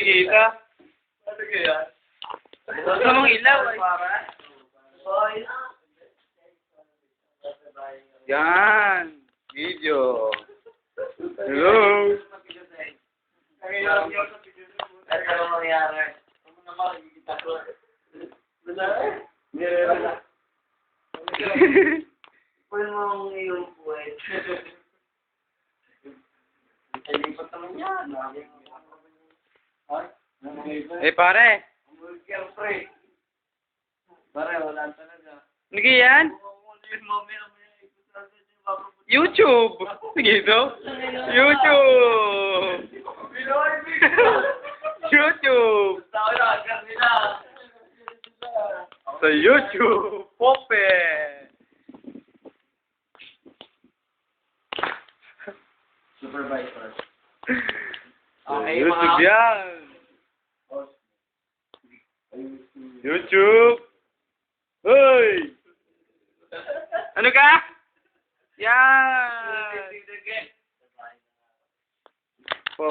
kita. Ano kaya? Gusto mong ilaw ay. Yan. Video. Hello. Ano ang mangyari? Ano naman makikita ko? Kung mo ang iyong puwet. Lipat naman yan. Eh pare. Siyempre. Pare, wala talaga. Ano yan? YouTube. Sige ito. YouTube. YouTube. Sa YouTube. Pope. Supervisor. Sa YouTube yan. YouTube. Hoy! Ano ka? Yan!